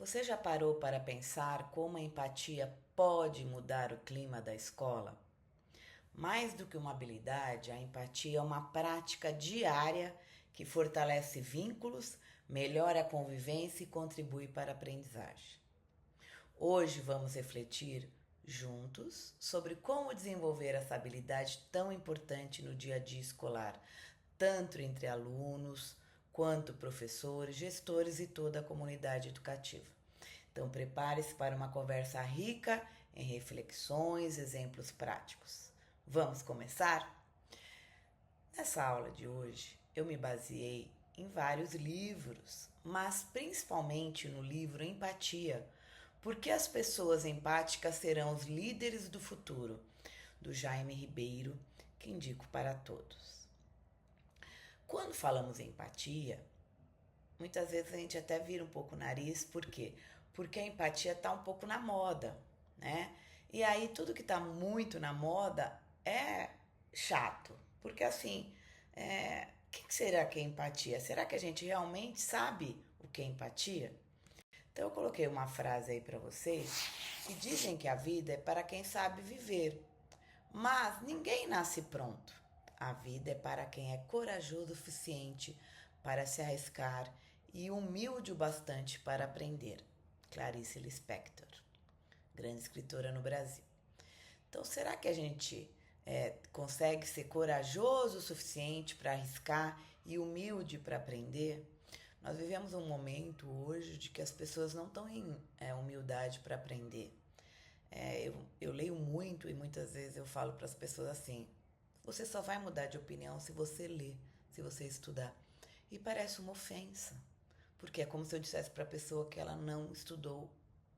Você já parou para pensar como a empatia pode mudar o clima da escola? Mais do que uma habilidade, a empatia é uma prática diária que fortalece vínculos, melhora a convivência e contribui para a aprendizagem. Hoje vamos refletir juntos sobre como desenvolver essa habilidade tão importante no dia a dia escolar, tanto entre alunos quanto professores, gestores e toda a comunidade educativa. Então, prepare-se para uma conversa rica em reflexões, exemplos práticos. Vamos começar? Nessa aula de hoje, eu me baseei em vários livros, mas principalmente no livro Empatia, porque as pessoas empáticas serão os líderes do futuro, do Jaime Ribeiro, que indico para todos. Quando falamos em empatia, muitas vezes a gente até vira um pouco o nariz, por quê? Porque a empatia está um pouco na moda, né? E aí tudo que está muito na moda é chato, porque assim, o que será que é empatia? Será que a gente realmente sabe o que é empatia? Então eu coloquei uma frase aí para vocês que dizem que a vida é para quem sabe viver, mas ninguém nasce pronto. A vida é para quem é corajoso o suficiente para se arriscar e humilde o bastante para aprender. Clarice Lispector, grande escritora no Brasil. Então, será que a gente consegue ser corajoso o suficiente para arriscar e humilde para aprender? Nós vivemos um momento hoje de que as pessoas não estão em humildade para aprender. Eu leio muito e muitas vezes eu falo para as pessoas assim: você só vai mudar de opinião se você ler, se você estudar. E parece uma ofensa, porque é como se eu dissesse para a pessoa que ela não estudou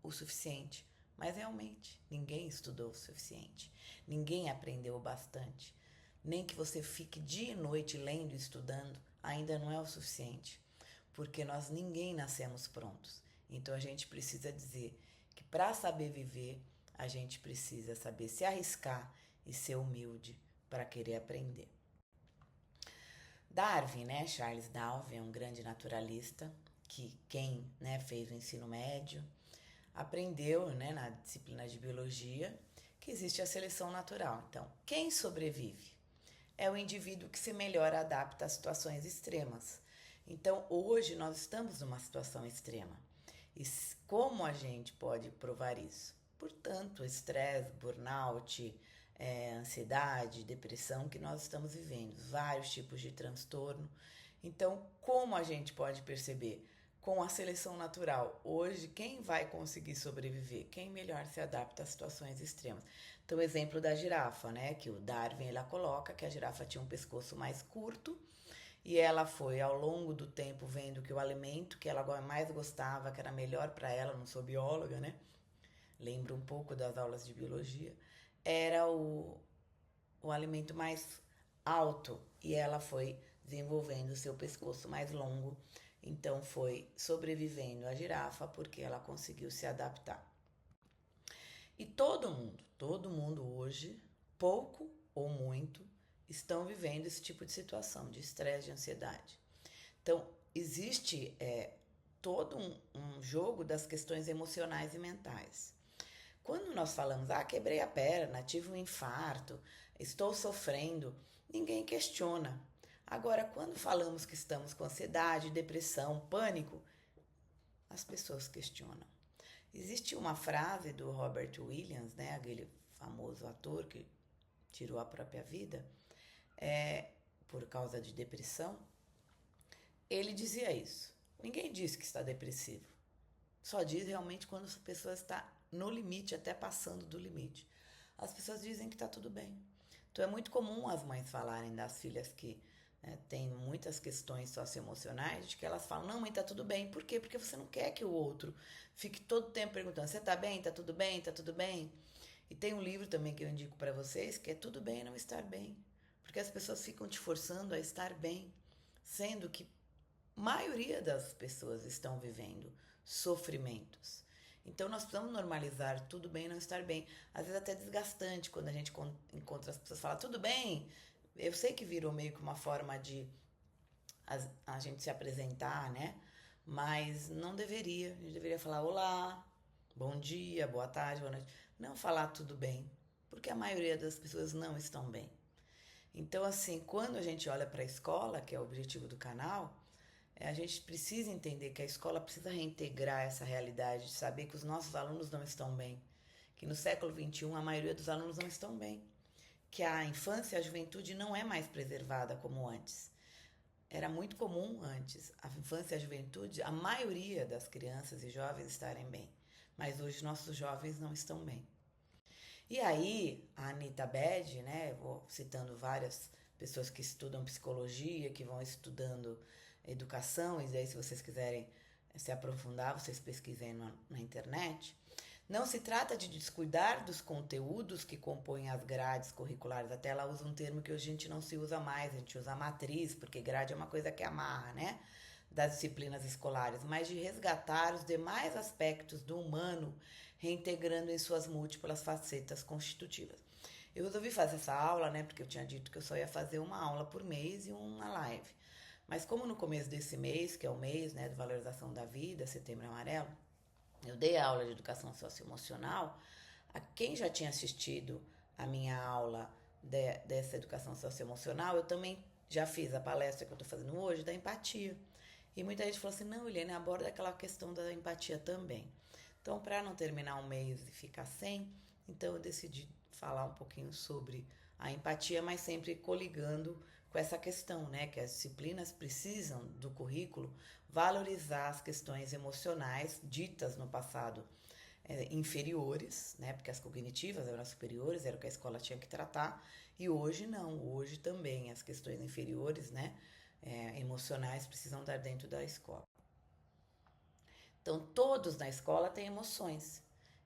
o suficiente. Mas realmente, ninguém estudou o suficiente, ninguém aprendeu o bastante. Nem que você fique dia e noite lendo e estudando, ainda não é o suficiente, porque nós ninguém nascemos prontos. Então a gente precisa dizer que para saber viver, a gente precisa saber se arriscar e ser humilde para querer aprender. Darwin, né, Charles Darwin, é um grande naturalista que quem fez o ensino médio aprendeu na disciplina de biologia que existe a seleção natural. Então, quem sobrevive é o indivíduo que se melhor adapta a situações extremas. Então, hoje nós estamos numa situação extrema. E como a gente pode provar isso? Portanto, estresse, burnout, ansiedade, depressão que nós estamos vivendo, vários tipos de transtorno. Então, como a gente pode perceber? Com a seleção natural, hoje quem vai conseguir sobreviver? Quem melhor se adapta a situações extremas. Então, o exemplo da girafa, né? Que o Darwin ela coloca que a girafa tinha um pescoço mais curto e ela foi ao longo do tempo vendo que o alimento que ela mais gostava, que era melhor para ela, não sou bióloga, né? Lembro um pouco das aulas de biologia, era o alimento mais alto e ela foi desenvolvendo o seu pescoço mais longo, então foi sobrevivendo a girafa porque ela conseguiu se adaptar. E todo mundo hoje, pouco ou muito, estão vivendo esse tipo de situação de estresse, de ansiedade. Então, existe todo um jogo das questões emocionais e mentais. Quando nós falamos, quebrei a perna, tive um infarto, estou sofrendo, ninguém questiona. Agora, quando falamos que estamos com ansiedade, depressão, pânico, as pessoas questionam. Existe uma frase do Robert Williams, né, aquele famoso ator que tirou a própria vida, por causa de depressão. Ele dizia isso. Ninguém diz que está depressivo. Só diz realmente quando a pessoa está no limite, até passando do limite. As pessoas dizem que está tudo bem. Então é muito comum as mães falarem das filhas que têm muitas questões socioemocionais, de que elas falam, não, mãe, tá tudo bem. Por quê? Porque você não quer que o outro fique todo tempo perguntando, você tá bem? Tá tudo bem? Tá tudo bem? E tem um livro também que eu indico para vocês, que é Tudo Bem Não Estar Bem. Porque as pessoas ficam te forçando a estar bem, sendo que maioria das pessoas estão vivendo sofrimentos. Então nós precisamos normalizar tudo bem não estar bem. Às vezes até desgastante quando a gente encontra as pessoas falar tudo bem. Eu sei que virou meio que uma forma de a gente se apresentar, né? mas não deveria. A gente deveria falar olá, bom dia, boa tarde, boa noite. Não falar tudo bem, porque a maioria das pessoas não estão bem. Então, assim, quando a gente olha para a escola, que é o objetivo do canal, a gente precisa entender que a escola precisa reintegrar essa realidade, de saber que os nossos alunos não estão bem, que no século XXI a maioria dos alunos não estão bem, que a infância e a juventude não é mais preservada como antes. Era muito comum antes, a infância e a juventude, a maioria das crianças e jovens estarem bem, mas hoje nossos jovens não estão bem. E aí, a Anita Bed, né, vou citando várias pessoas que estudam psicologia, que vão estudando educação, e daí se vocês quiserem se aprofundar, vocês pesquisem na internet. Não se trata de descuidar dos conteúdos que compõem as grades curriculares. Até ela usa um termo que hoje a gente não se usa mais, a gente usa matriz, porque grade é uma coisa que amarra, né? Das disciplinas escolares, mas de resgatar os demais aspectos do humano, reintegrando em suas múltiplas facetas constitutivas. Eu resolvi fazer essa aula, né? Porque eu tinha dito que eu só ia fazer uma aula por mês e uma live. Mas como no começo desse mês, que é o mês, né, de valorização da vida, Setembro Amarelo, eu dei aula de educação socioemocional. A quem já tinha assistido a minha aula dessa educação socioemocional, eu também já fiz a palestra que eu estou fazendo hoje da empatia. E muita gente falou assim, não, Eliane, aborda aquela questão da empatia também. Então, para não terminar um mês e ficar sem, então eu decidi falar um pouquinho sobre a empatia, mas sempre coligando com essa questão, né? Que as disciplinas precisam do currículo valorizar as questões emocionais ditas no passado inferiores, né? Porque as cognitivas eram superiores, era o que a escola tinha que tratar, e hoje não, hoje também as questões inferiores, né? Emocionais precisam estar dentro da escola. Então, todos na escola têm emoções.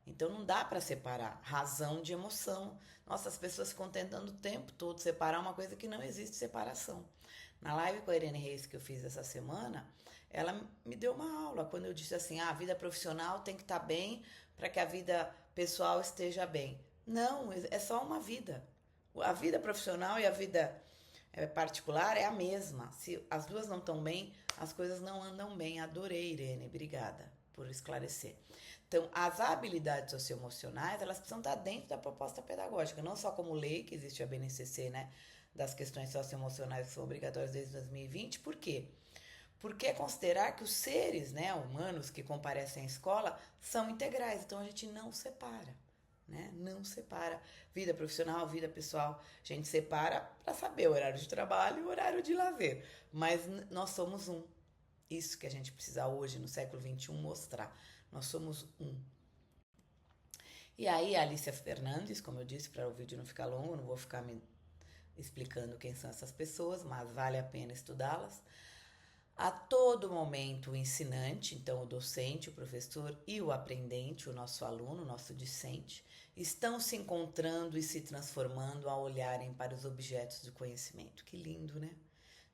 Então, não dá para separar razão de emoção. Nossa, as pessoas ficam tentando o tempo todo separar uma coisa que não existe separação. Na live com a Irene Reis que eu fiz essa semana, ela me deu uma aula quando eu disse assim: a vida profissional tem que estar bem para que a vida pessoal esteja bem. Não, é só uma vida. A vida profissional e a vida particular é a mesma. Se as duas não estão bem, as coisas não andam bem. Adorei, Irene, obrigada por esclarecer. Então, as habilidades socioemocionais, elas precisam estar dentro da proposta pedagógica, não só como lei, que existe a BNCC, né, das questões socioemocionais que são obrigatórias desde 2020. Por quê? Porque é considerar que os seres, né, humanos que comparecem à escola são integrais, então a gente não separa. Né? Não separa vida profissional, vida pessoal. A gente separa para saber o horário de trabalho e o horário de lazer. Mas nós somos um. Isso que a gente precisa hoje, no século XXI, mostrar. Nós somos um. E aí, a Alicia Fernandes, como eu disse, para o vídeo não ficar longo, não vou ficar me explicando quem são essas pessoas, mas vale a pena estudá-las. A todo momento o ensinante, então o docente, o professor e o aprendente, o nosso aluno, o nosso discente, estão se encontrando e se transformando ao olharem para os objetos do conhecimento. Que lindo, né?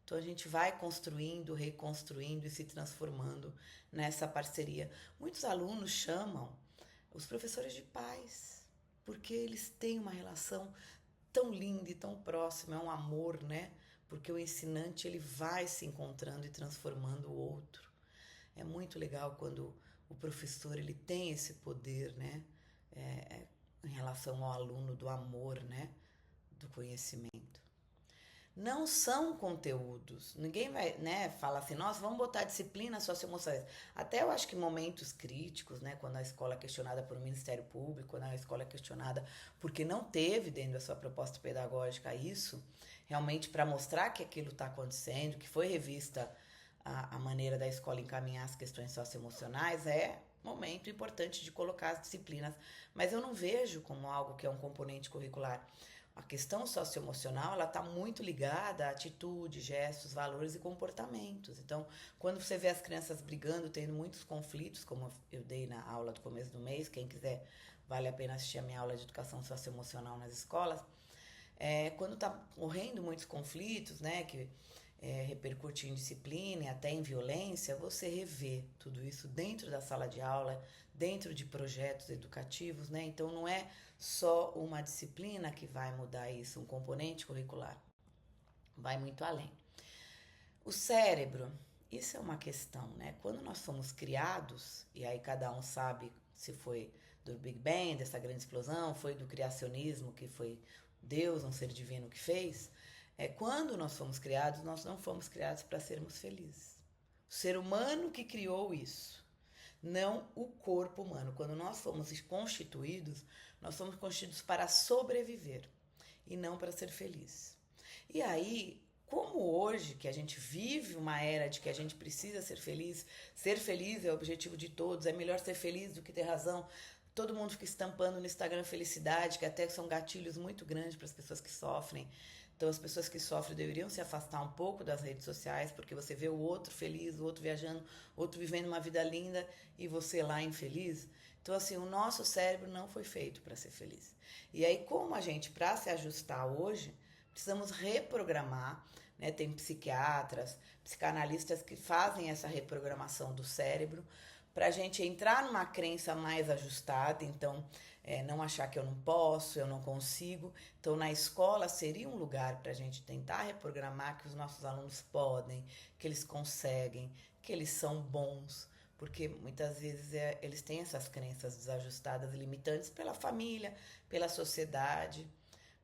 Então a gente vai construindo, reconstruindo e se transformando nessa parceria. Muitos alunos chamam os professores de pais, porque eles têm uma relação tão linda e tão próxima, é um amor, né? Porque o ensinante ele vai se encontrando e transformando o outro. É muito legal quando o professor ele tem esse poder, né? Em relação ao aluno do amor, né? Do conhecimento. Não são conteúdos. Ninguém vai, né, falar assim, nossa, vamos botar disciplina socioemocionais. Até eu acho que momentos críticos, né, quando a escola é questionada por um Ministério Público, quando a escola é questionada porque não teve dentro da sua proposta pedagógica isso, realmente para mostrar que aquilo está acontecendo, que foi revista a maneira da escola encaminhar as questões socioemocionais, é momento importante de colocar as disciplinas. Mas eu não vejo como algo que é um componente curricular. A questão socioemocional, ela está muito ligada a atitudes, gestos, valores e comportamentos. Então, quando você vê as crianças brigando, tendo muitos conflitos, como eu dei na aula do começo do mês, quem quiser, vale a pena assistir a minha aula de educação socioemocional nas escolas. Quando está morrendo muitos conflitos, né, que repercute em disciplina e até em violência, você revê tudo isso dentro da sala de aula, dentro de projetos educativos, né? Então não é só uma disciplina que vai mudar isso, um componente curricular. Vai muito além. O cérebro, isso é uma questão, né? Quando nós fomos criados, e aí cada um sabe se foi do Big Bang, dessa grande explosão, foi do criacionismo, que foi Deus, um ser divino que fez, quando nós fomos criados, nós não fomos criados para sermos felizes. O ser humano que criou isso, não o corpo humano. Quando nós fomos constituídos, nós fomos constituídos para sobreviver e não para ser felizes. E aí, como hoje, que a gente vive uma era de que a gente precisa ser feliz é o objetivo de todos, é melhor ser feliz do que ter razão. Todo mundo fica estampando no Instagram felicidade, que até são gatilhos muito grandes para as pessoas que sofrem. Então, as pessoas que sofrem deveriam se afastar um pouco das redes sociais, porque você vê o outro feliz, o outro viajando, o outro vivendo uma vida linda e você lá infeliz. Então, assim, o nosso cérebro não foi feito para ser feliz. E aí, como a gente, para se ajustar hoje, precisamos reprogramar, né? Tem psiquiatras, psicanalistas que fazem essa reprogramação do cérebro para a gente entrar numa crença mais ajustada. Então, não achar que eu não posso, eu não consigo. Então, na escola seria um lugar para a gente tentar reprogramar que os nossos alunos podem, que eles conseguem, que eles são bons, porque muitas vezes eles têm essas crenças desajustadas e limitantes pela família, pela sociedade,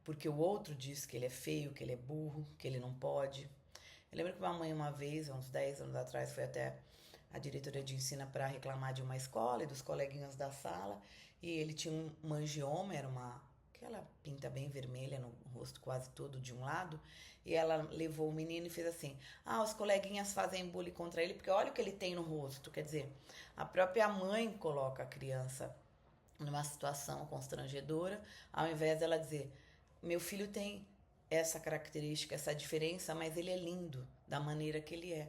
porque o outro diz que ele é feio, que ele é burro, que ele não pode. Eu lembro que uma mãe, uma vez, há uns 10 anos atrás, foi até a diretora de ensino para reclamar de uma escola e dos coleguinhas da sala, e ele tinha um angioma, era aquela pinta bem vermelha no rosto quase todo de um lado, e ela levou o menino e fez assim: os coleguinhas fazem bullying contra ele porque olha o que ele tem no rosto. Quer dizer, a própria mãe coloca a criança numa situação constrangedora, ao invés dela dizer: meu filho tem essa característica, essa diferença, mas ele é lindo da maneira que ele é.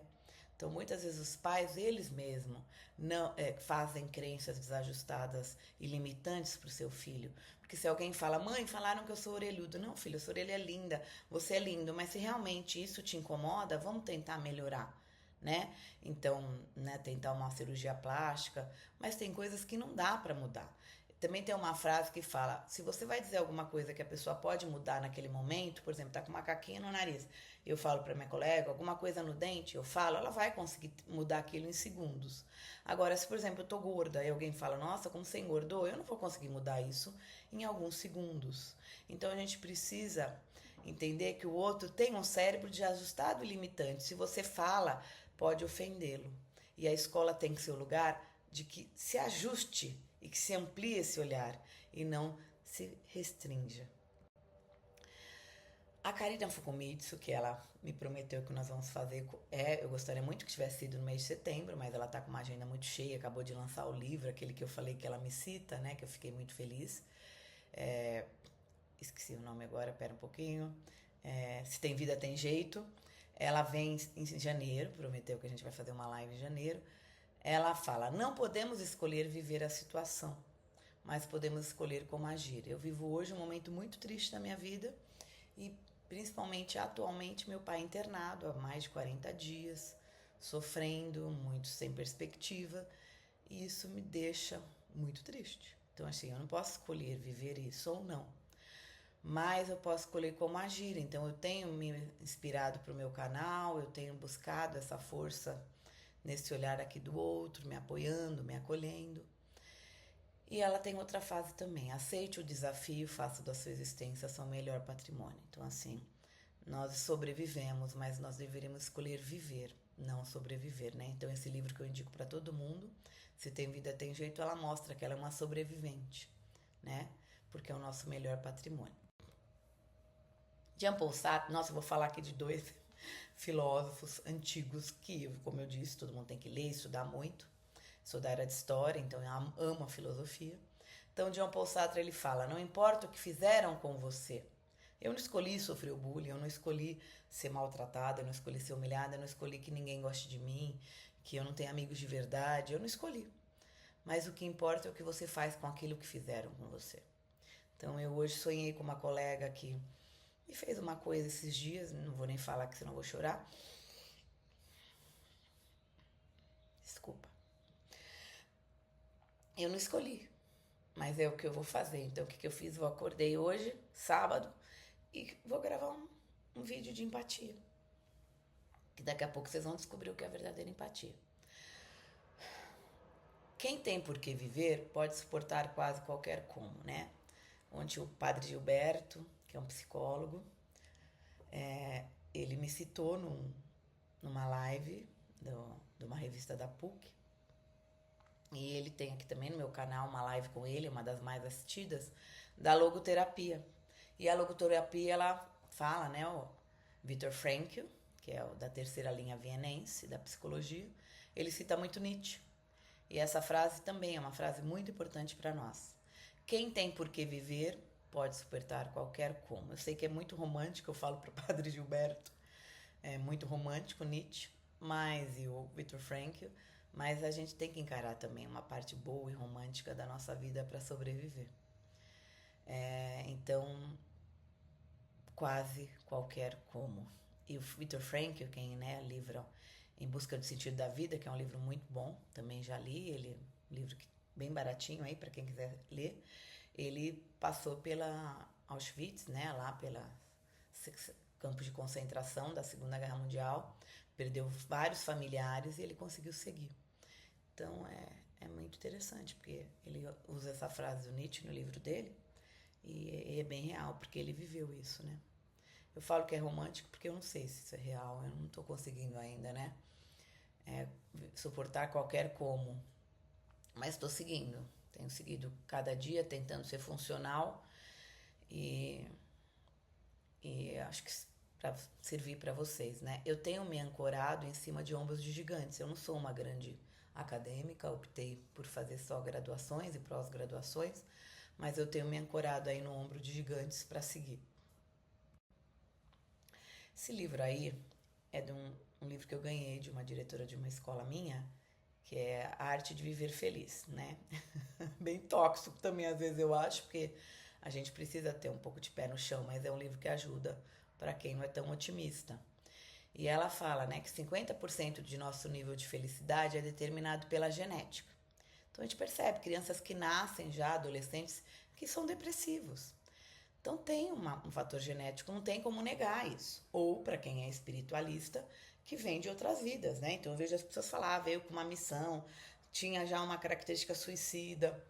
Então, muitas vezes os pais, eles mesmos, não fazem crenças desajustadas e limitantes para o seu filho. Porque se alguém fala: mãe, falaram que eu sou orelhudo. Não, filho, sua orelha é linda, você é lindo, mas se realmente isso te incomoda, vamos tentar melhorar, né? Então, né, tentar uma cirurgia plástica, mas tem coisas que não dá para mudar. Também tem uma frase que fala: se você vai dizer alguma coisa que a pessoa pode mudar naquele momento, por exemplo, tá com uma caquinha no nariz, eu falo para minha colega, alguma coisa no dente, eu falo, ela vai conseguir mudar aquilo em segundos. Agora, se por exemplo eu tô gorda e alguém fala: nossa, como você engordou, eu não vou conseguir mudar isso em alguns segundos. Então a gente precisa entender que o outro tem um cérebro desajustado e limitante. Se você fala, pode ofendê-lo. E a escola tem que ser o lugar de que se ajuste e que se amplie esse olhar e não se restrinja. A Karina Fukumitsu, que ela me prometeu que nós vamos fazer, eu gostaria muito que tivesse sido no mês de setembro, mas ela está com uma agenda muito cheia, acabou de lançar o livro, aquele que eu falei que ela me cita, né, que eu fiquei muito feliz. Esqueci o nome agora, pera um pouquinho. Se Tem Vida, Tem Jeito. Ela vem em janeiro, prometeu que a gente vai fazer uma live em janeiro. Ela fala: não podemos escolher viver a situação, mas podemos escolher como agir. Eu vivo hoje um momento muito triste na minha vida e principalmente atualmente meu pai internado há mais de 40 dias, sofrendo, muito sem perspectiva, e isso me deixa muito triste. Então assim, eu não posso escolher viver isso ou não, mas eu posso escolher como agir. Então eu tenho me inspirado para o meu canal, eu tenho buscado essa força nesse olhar aqui do outro, me apoiando, me acolhendo. E ela tem outra fase também: aceite o desafio, faça da sua existência seu melhor patrimônio. Então assim, nós sobrevivemos, mas nós deveríamos escolher viver, não sobreviver, né? Então esse livro que eu indico para todo mundo, Se Tem Vida, Tem Jeito, ela mostra que ela é uma sobrevivente, né? Porque é o nosso melhor patrimônio. Jean-Paul Sartre, nossa, eu vou falar aqui de dois filósofos antigos que, como eu disse, todo mundo tem que ler e estudar muito. Sou da área de história, então eu amo a filosofia. Então, Jean-Paul Sartre, ele fala: não importa o que fizeram com você. Eu não escolhi sofrer o bullying, eu não escolhi ser maltratada, eu não escolhi ser humilhada, eu não escolhi que ninguém goste de mim, que eu não tenha amigos de verdade, eu não escolhi. Mas o que importa é o que você faz com aquilo que fizeram com você. Então, eu hoje sonhei com uma colega que me fez uma coisa esses dias, não vou nem falar que senão eu vou chorar. Desculpa. Eu não escolhi, mas é o que eu vou fazer. Então, o que eu fiz? Eu acordei hoje, sábado, e vou gravar um vídeo de empatia. que daqui a pouco vocês vão descobrir o que é verdadeira empatia. Quem tem por que viver pode suportar quase qualquer como, né? Ontem o padre Gilberto, que é um psicólogo, ele me citou numa live de uma revista da PUC, e ele tem aqui também no meu canal uma live com ele, uma das mais assistidas, da logoterapia. E a logoterapia, ela fala, né, o Viktor Frankl, que é o da terceira linha vienense da psicologia, ele cita muito Nietzsche. E essa frase também é uma frase muito importante para nós. Quem tem por que viver pode suportar qualquer como. Eu sei que é muito romântico, eu falo para o padre Gilberto, é muito romântico Nietzsche, e o Viktor Frankl, mas a gente tem que encarar também uma parte boa e romântica da nossa vida para sobreviver. Então, quase qualquer como. E o Viktor Frankl, quem, né, livro Em Busca do Sentido da Vida, que é um livro muito bom, também já li, ele é um livro bem baratinho aí para quem quiser ler. Ele passou pela Auschwitz, né, lá pela campos de concentração da Segunda Guerra Mundial, perdeu vários familiares e ele conseguiu seguir. Então é muito interessante, porque ele usa essa frase do Nietzsche no livro dele e é bem real, porque ele viveu isso, né? Eu falo que é romântico porque eu não sei se isso é real, eu não estou conseguindo ainda, né? Suportar qualquer como, mas estou seguindo, tenho seguido cada dia tentando ser funcional e acho que para servir para vocês, né? Eu tenho me ancorado em cima de ombros de gigantes. Eu não sou uma grande acadêmica, optei por fazer só graduações e pós-graduações, mas eu tenho me ancorado aí no ombro de gigantes para seguir. Esse livro aí é de um livro que eu ganhei de uma diretora de uma escola minha, que é A Arte de Viver Feliz, né? Bem tóxico também, às vezes, eu acho, porque a gente precisa ter um pouco de pé no chão, mas é um livro que ajuda para quem não é tão otimista. E ela fala, né, que 50% de nosso nível de felicidade é determinado pela genética. Então a gente percebe crianças que nascem já, adolescentes, que são depressivos. Então tem um fator genético, não tem como negar isso. Ou, para quem é espiritualista, que vem de outras vidas, né? Então eu vejo as pessoas falar, veio com uma missão, tinha já uma característica suicida.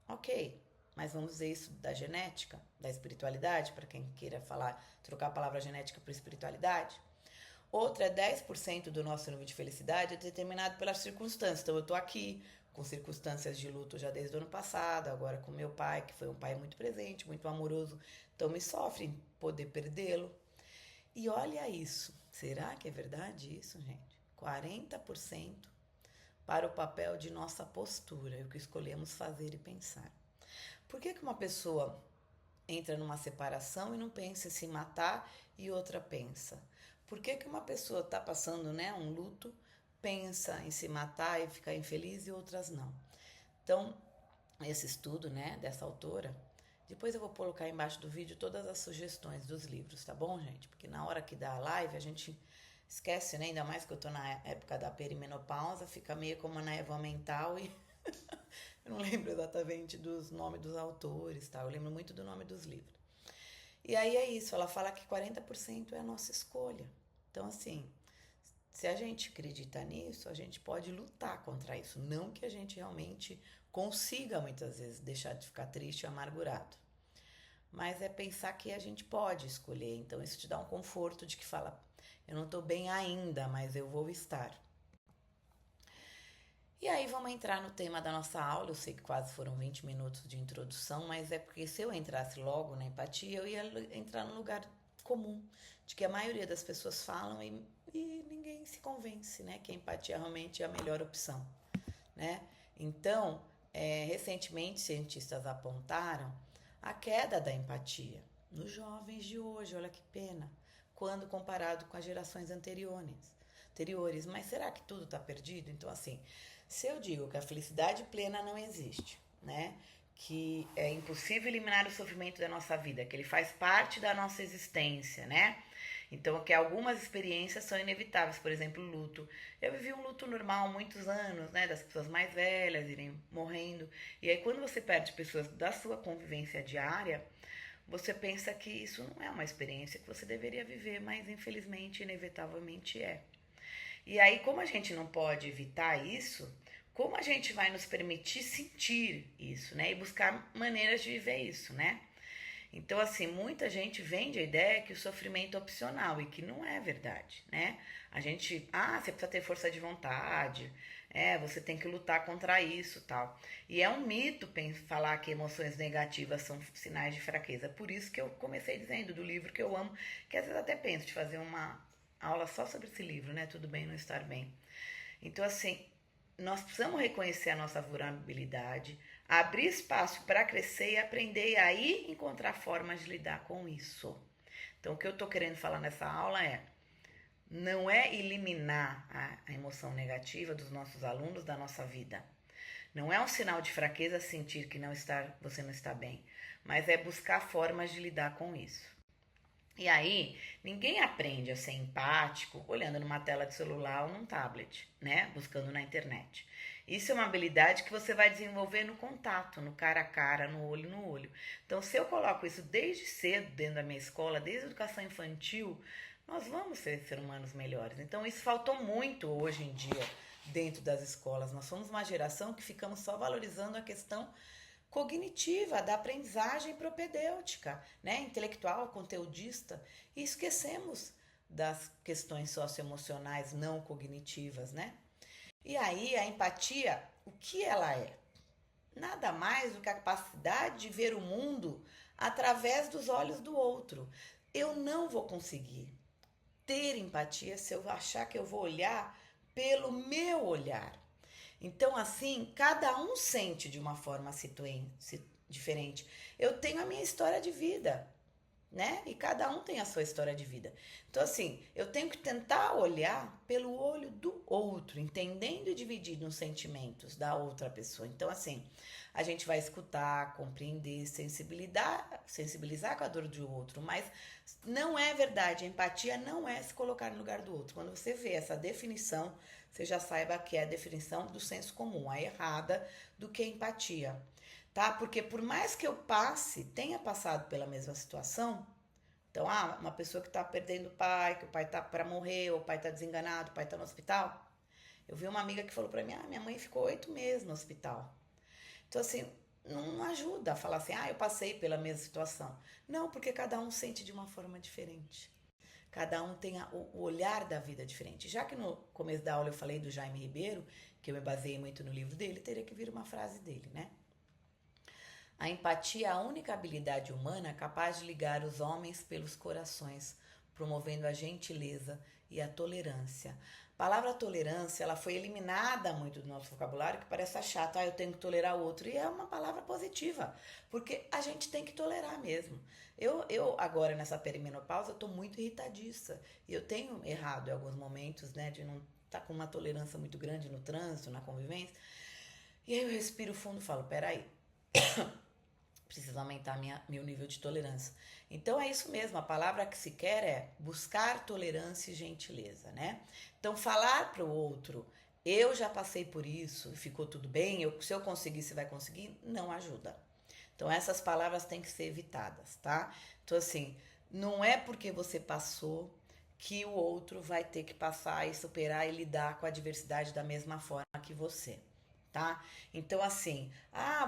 Ok, mas vamos dizer isso da genética, da espiritualidade, para quem queira falar, trocar a palavra genética por espiritualidade. Outra é 10% do nosso nível de felicidade é determinado pelas circunstâncias. Então eu tô aqui com circunstâncias de luto já desde o ano passado, agora com meu pai, que foi um pai muito presente, muito amoroso, então me sofre em poder perdê-lo. E olha isso, será que é verdade isso, gente? 40% para o papel de nossa postura, o que escolhemos fazer e pensar. Por que uma pessoa entra numa separação e não pensa em se matar e outra pensa? Por que uma pessoa está passando, né, um luto, pensa em se matar e ficar infeliz e outras não? Então, esse estudo, né, dessa autora, depois eu vou colocar embaixo do vídeo todas as sugestões dos livros, tá bom, gente? Porque na hora que dá a live a gente esquece, né? Ainda mais que eu tô na época da perimenopausa, fica meio como uma névoa mental e eu não lembro exatamente dos nomes dos autores, tá? Eu lembro muito do nome dos livros. E aí é isso, ela fala que 40% é a nossa escolha. Então, assim, se a gente acredita nisso, a gente pode lutar contra isso. Não que a gente realmente consiga, muitas vezes, deixar de ficar triste e amargurado. Mas é pensar que a gente pode escolher. Então, isso te dá um conforto de que fala, eu não estou bem ainda, mas eu vou estar. E aí vamos entrar no tema da nossa aula. Eu sei que quase foram 20 minutos de introdução, mas é porque se eu entrasse logo na empatia, eu ia entrar no lugar comum, de que a maioria das pessoas falam e ninguém se convence, né, que a empatia realmente é a melhor opção, né? Então, recentemente, cientistas apontaram a queda da empatia nos jovens de hoje, olha que pena, quando comparado com as gerações anteriores. Mas será que tudo está perdido? Então, assim, se eu digo que a felicidade plena não existe, né? Que é impossível eliminar o sofrimento da nossa vida, que ele faz parte da nossa existência, né? Então, que algumas experiências são inevitáveis, por exemplo, o luto. Eu vivi um luto normal há muitos anos, né? Das pessoas mais velhas irem morrendo. E aí, quando você perde pessoas da sua convivência diária, você pensa que isso não é uma experiência que você deveria viver, mas infelizmente, inevitavelmente é. E aí, como a gente não pode evitar isso, como a gente vai nos permitir sentir isso, né? E buscar maneiras de viver isso, né? Então, assim, muita gente vende a ideia que o sofrimento é opcional e que não é verdade, né? A gente, você precisa ter força de vontade, você tem que lutar contra isso, tal. E é um mito falar que emoções negativas são sinais de fraqueza. Por isso que eu comecei dizendo do livro que eu amo, que às vezes até penso de fazer uma aula só sobre esse livro, né? Tudo bem não estar bem. Então, assim, nós precisamos reconhecer a nossa vulnerabilidade, abrir espaço para crescer e aprender e aí encontrar formas de lidar com isso. Então, o que eu estou querendo falar nessa aula não é eliminar a emoção negativa dos nossos alunos da nossa vida. Não é um sinal de fraqueza sentir que você não está bem, mas é buscar formas de lidar com isso. E aí, ninguém aprende a ser empático olhando numa tela de celular ou num tablet, né? Buscando na internet. Isso é uma habilidade que você vai desenvolver no contato, no cara a cara, no olho no olho. Então, se eu coloco isso desde cedo dentro da minha escola, desde a educação infantil, nós vamos ser seres humanos melhores. Então, isso faltou muito hoje em dia dentro das escolas. Nós somos uma geração que ficamos só valorizando a questão cognitiva, da aprendizagem propedêutica, né? Intelectual, conteudista, e esquecemos das questões socioemocionais não cognitivas, né? E aí a empatia, o que ela é? Nada mais do que a capacidade de ver o mundo através dos olhos do outro. Eu não vou conseguir ter empatia se eu achar que eu vou olhar pelo meu olhar. Então, assim, cada um sente de uma forma diferente. Eu tenho a minha história de vida, né? E cada um tem a sua história de vida. Então, assim, eu tenho que tentar olhar pelo olho do outro, entendendo e dividindo os sentimentos da outra pessoa. Então, assim, a gente vai escutar, compreender, sensibilizar com a dor do outro, mas não é verdade. A empatia não é se colocar no lugar do outro. Quando você vê essa definição, você já saiba que é a definição do senso comum, a errada do que empatia, tá? Porque por mais que eu tenha passado pela mesma situação, então, uma pessoa que tá perdendo o pai, que o pai tá para morrer, ou o pai tá desenganado, o pai tá no hospital. Eu vi uma amiga que falou para mim, minha mãe ficou 8 meses no hospital. Então, assim, não ajuda a falar assim, eu passei pela mesma situação. Não, porque cada um sente de uma forma diferente. Cada um tem o olhar da vida diferente. Já que no começo da aula eu falei do Jaime Ribeiro, que eu me baseei muito no livro dele, teria que vir uma frase dele, né? A empatia é a única habilidade humana capaz de ligar os homens pelos corações, promovendo a gentileza e a tolerância. A palavra tolerância, ela foi eliminada muito do nosso vocabulário, que parece chato, eu tenho que tolerar o outro. E é uma palavra positiva, porque a gente tem que tolerar mesmo. Eu agora, nessa perimenopausa, eu tô muito irritadiça. E eu tenho errado em alguns momentos, né, de não estar com uma tolerância muito grande no trânsito, na convivência. E aí eu respiro fundo e falo, peraí, preciso aumentar meu nível de tolerância. Então é isso mesmo, a palavra que se quer é buscar tolerância e gentileza, né? Então falar para o outro, eu já passei por isso, ficou tudo bem, se eu conseguir, você vai conseguir, não ajuda. Então essas palavras têm que ser evitadas, tá? Então assim, não é porque você passou que o outro vai ter que passar e superar e lidar com a adversidade da mesma forma que você. Tá? Então, assim,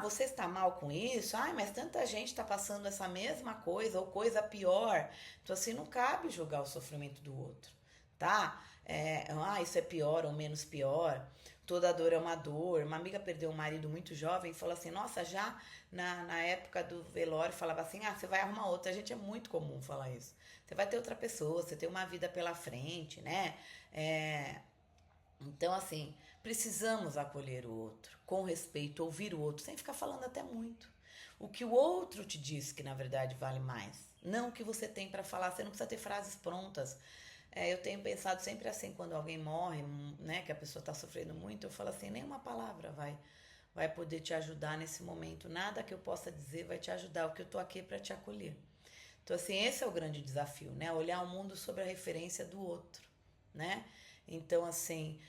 você está mal com isso? Mas tanta gente está passando essa mesma coisa ou coisa pior. Então, assim, não cabe julgar o sofrimento do outro, tá? Isso é pior ou menos pior. Toda dor é uma dor. Uma amiga perdeu um marido muito jovem e falou assim: nossa, já na época do velório falava assim: você vai arrumar outra. A gente é muito comum falar isso. Você vai ter outra pessoa, você tem uma vida pela frente, né? Então, assim, precisamos acolher o outro, com respeito, ouvir o outro, sem ficar falando até muito. O que o outro te diz que, na verdade, vale mais. Não o que você tem para falar, você não precisa ter frases prontas. Eu tenho pensado sempre assim, quando alguém morre, né, que a pessoa está sofrendo muito, eu falo assim, nenhuma palavra vai poder te ajudar nesse momento. Nada que eu possa dizer vai te ajudar, o que eu tô aqui é para te acolher. Então, assim, esse é o grande desafio, né? Olhar o mundo sob a referência do outro, né? Então, assim,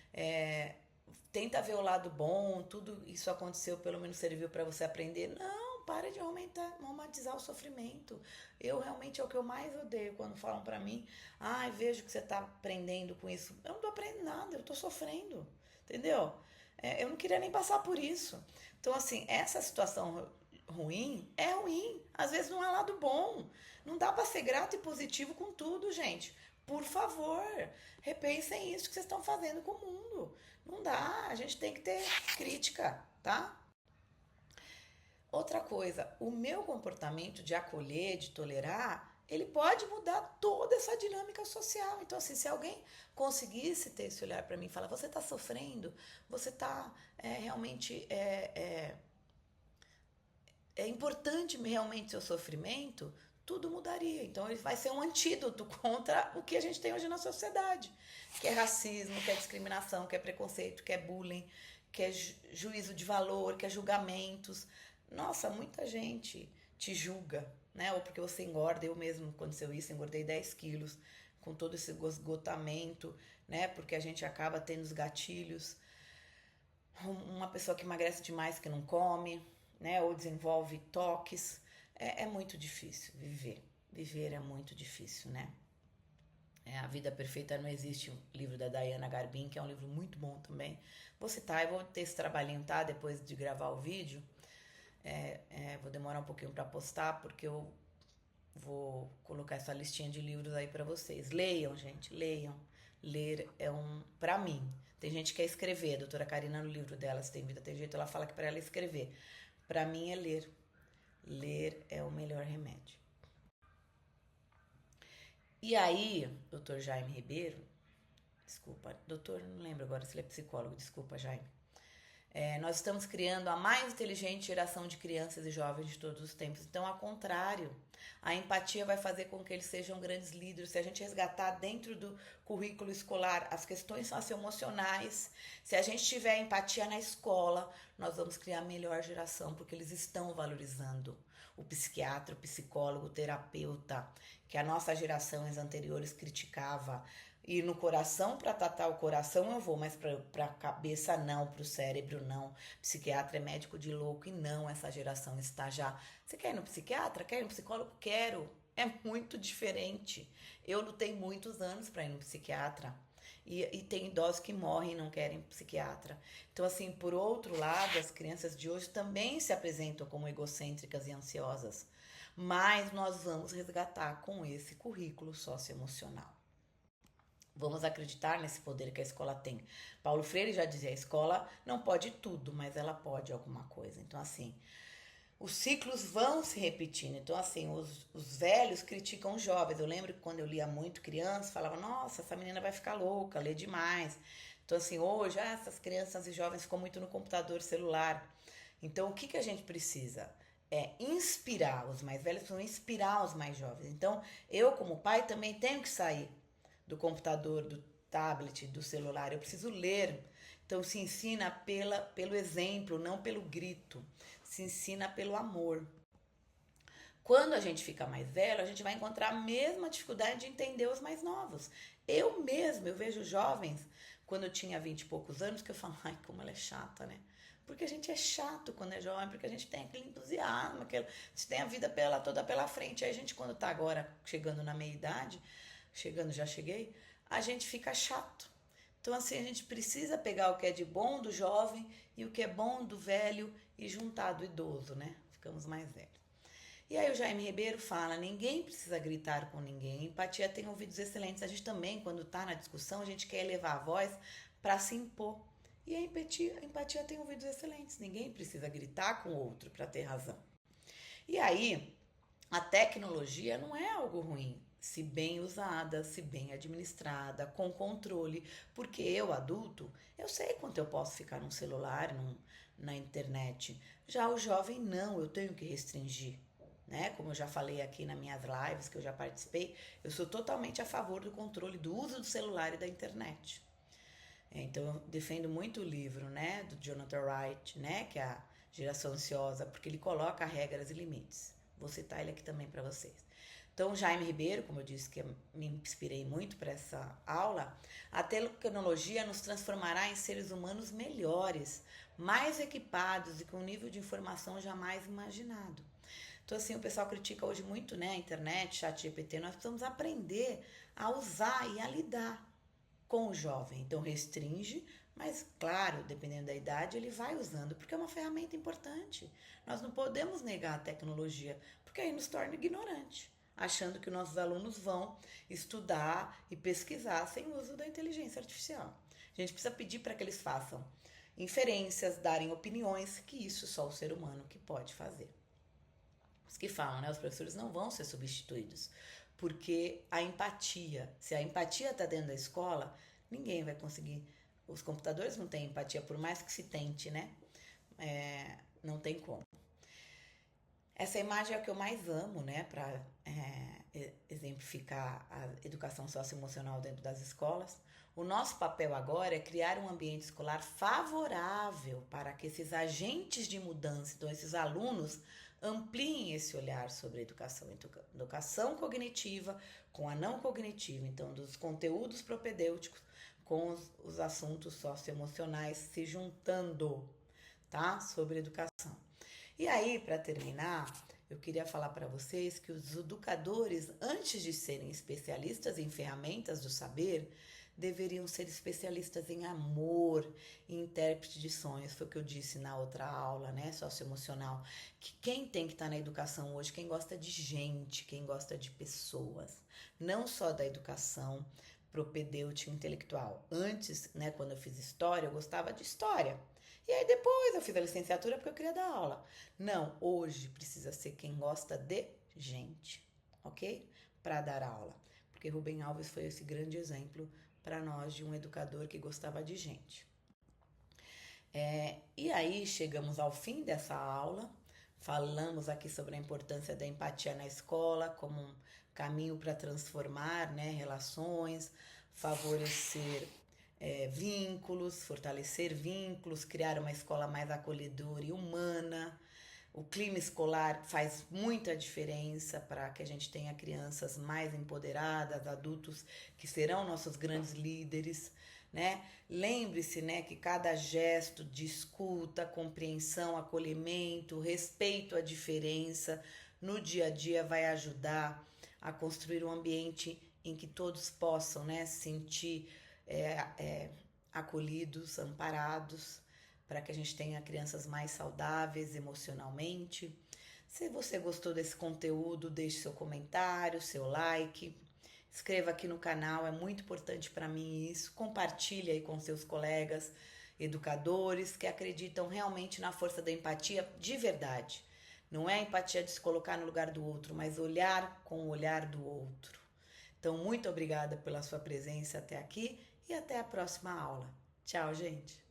tenta ver o lado bom, tudo isso aconteceu, pelo menos serviu para você aprender. Não, para de romantizar o sofrimento. Eu realmente é o que eu mais odeio quando falam pra mim, ai, vejo que você tá aprendendo com isso. Eu não tô aprendendo nada, eu tô sofrendo, entendeu? Eu não queria nem passar por isso. Então, assim, essa situação ruim é ruim. Às vezes não é lado bom. Não dá pra ser grato e positivo com tudo, gente. Por favor, repensem isso que vocês estão fazendo com o mundo. Não dá, a gente tem que ter crítica, tá? Outra coisa, o meu comportamento de acolher, de tolerar, ele pode mudar toda essa dinâmica social. Então, assim, se alguém conseguisse ter esse olhar para mim e falar, você está sofrendo, você está realmente é importante realmente seu sofrimento, tudo mudaria. Então ele vai ser um antídoto contra o que a gente tem hoje na sociedade, que é racismo, que é discriminação, que é preconceito, que é bullying, que é juízo de valor, que é julgamentos. Nossa, muita gente te julga, né? Ou porque você engorda. Eu mesmo, aconteceu isso, engordei 10 quilos com todo esse esgotamento, né? Porque a gente acaba tendo os gatilhos. Uma pessoa que emagrece demais que não come, né? Ou desenvolve toques. É muito difícil viver. Viver é muito difícil, né? A Vida Perfeita Não Existe, um livro da Diana Garbin, que é um livro muito bom também. Vou citar, eu vou ter esse trabalhinho, tá? Depois de gravar o vídeo. Vou demorar um pouquinho para postar, porque eu vou colocar essa listinha de livros aí para vocês. Leiam, gente, leiam. Ler é pra mim. Tem gente que quer escrever. A doutora Karina, no livro dela, Se Tem Vida, Tem Jeito, ela fala que para ela escrever. Pra mim é ler. Ler é o melhor remédio. E aí, doutor Jaime Ribeiro, desculpa, doutor, não lembro agora se ele é psicólogo, desculpa, Jaime. Nós estamos criando a mais inteligente geração de crianças e jovens de todos os tempos. Então, ao contrário, a empatia vai fazer com que eles sejam grandes líderes. Se a gente resgatar dentro do currículo escolar as questões socioemocionais, se a gente tiver empatia na escola, nós vamos criar a melhor geração, porque eles estão valorizando o psiquiatra, o psicólogo, o terapeuta, que a nossa geração, as anteriores, criticava. E no coração, para tratar o coração eu vou, mas para a cabeça não, para o cérebro não. Psiquiatra é médico de louco e não, essa geração está já. Você quer ir no psiquiatra? Quer ir no psicólogo? Quero. É muito diferente. Eu lutei muitos anos para ir no psiquiatra. E tem idosos que morrem e não querem psiquiatra. Então, assim, por outro lado, as crianças de hoje também se apresentam como egocêntricas e ansiosas. Mas nós vamos resgatar com esse currículo socioemocional. Vamos acreditar nesse poder que a escola tem. Paulo Freire já dizia, a escola não pode tudo, mas ela pode alguma coisa. Então, assim, os ciclos vão se repetindo. Então, assim, os velhos criticam os jovens. Eu lembro que quando eu lia muito criança, falava, nossa, essa menina vai ficar louca, lê demais. Então, assim, hoje, essas crianças e jovens ficam muito no computador, celular. Então, o que a gente precisa? Inspirar os mais velhos, precisam inspirar os mais jovens. Então, eu como pai também tenho que sair do computador, do tablet, do celular. Eu preciso ler. Então se ensina pelo exemplo, não pelo grito. Se ensina pelo amor. Quando a gente fica mais velho, a gente vai encontrar a mesma dificuldade de entender os mais novos. Eu vejo jovens, quando eu tinha 20 e poucos anos, que eu falo, ai, como ela é chata, né? Porque a gente é chato quando é jovem, porque a gente tem aquele entusiasmo, a gente tem a vida toda pela frente. Aí a gente, quando tá agora chegando na meia-idade, já cheguei, a gente fica chato. Então, assim, a gente precisa pegar o que é de bom do jovem e o que é bom do velho e juntar do idoso, né? Ficamos mais velhos. E aí o Jaime Ribeiro fala, ninguém precisa gritar com ninguém, empatia tem ouvidos excelentes. A gente também, quando tá na discussão, a gente quer elevar a voz para se impor. E a empatia tem ouvidos excelentes, ninguém precisa gritar com o outro para ter razão. E aí, a tecnologia não é algo ruim, se bem usada, se bem administrada, com controle, porque eu, adulto, eu sei quanto eu posso ficar no celular, na internet. Já o jovem não, eu tenho que restringir, né? Como eu já falei aqui nas minhas lives, que eu já participei, eu sou totalmente a favor do controle do uso do celular e da internet. Então eu defendo muito o livro, né, do Jonathan Wright, né, que é a Geração Ansiosa, porque ele coloca regras e limites. Vou citar ele aqui também para vocês. Então, Jaime Ribeiro, como eu disse que eu me inspirei muito para essa aula, a tecnologia nos transformará em seres humanos melhores, mais equipados e com um nível de informação jamais imaginado. Então, assim, o pessoal critica hoje muito, né, a internet, chat GPT, nós precisamos aprender a usar e a lidar com o jovem. Então, restringe, mas, claro, dependendo da idade, ele vai usando, porque é uma ferramenta importante. Nós não podemos negar a tecnologia, porque aí nos torna ignorante, achando que nossos alunos vão estudar e pesquisar sem o uso da inteligência artificial. A gente precisa pedir para que eles façam inferências, darem opiniões, que isso só o ser humano que pode fazer. Os que falam, né? Os professores não vão ser substituídos, porque a empatia, se a empatia está dentro da escola, ninguém vai conseguir. Os computadores não têm empatia, por mais que se tente, né? Não tem como. Essa imagem é o que eu mais amo, né? Para exemplificar a educação socioemocional dentro das escolas. O nosso papel agora é criar um ambiente escolar favorável para que esses agentes de mudança, então esses alunos, ampliem esse olhar sobre a educação. Educação cognitiva com a não cognitiva, então dos conteúdos propedêuticos com os assuntos socioemocionais se juntando, tá? Sobre educação. E aí, para terminar, eu queria falar para vocês que os educadores, antes de serem especialistas em ferramentas do saber, deveriam ser especialistas em amor e intérprete de sonhos. Foi o que eu disse na outra aula, né, socioemocional, que quem tem que estar na educação hoje, quem gosta de gente, quem gosta de pessoas, não só da educação propedêutica intelectual. Antes, né, quando eu fiz história, eu gostava de história. E aí depois eu fiz a licenciatura porque eu queria dar aula. Não, hoje precisa ser quem gosta de gente, ok? Para dar aula. Porque Rubem Alves foi esse grande exemplo para nós de um educador que gostava de gente. E aí chegamos ao fim dessa aula. Falamos aqui sobre a importância da empatia na escola como um caminho para transformar, né, relações, favorecer vínculos, fortalecer vínculos, criar uma escola mais acolhedora e humana. O clima escolar faz muita diferença para que a gente tenha crianças mais empoderadas, adultos que serão nossos grandes líderes, né? Lembre-se, né, que cada gesto de escuta, compreensão, acolhimento, respeito à diferença no dia a dia vai ajudar a construir um ambiente em que todos possam, né, sentir acolhidos, amparados, para que a gente tenha crianças mais saudáveis emocionalmente. Se você gostou desse conteúdo, deixe seu comentário, seu like, inscreva aqui no canal, é muito importante para mim isso. Compartilhe aí com seus colegas educadores que acreditam realmente na força da empatia de verdade. Não é a empatia de se colocar no lugar do outro, mas olhar com o olhar do outro. Então, muito obrigada pela sua presença até aqui e até a próxima aula. Tchau, gente!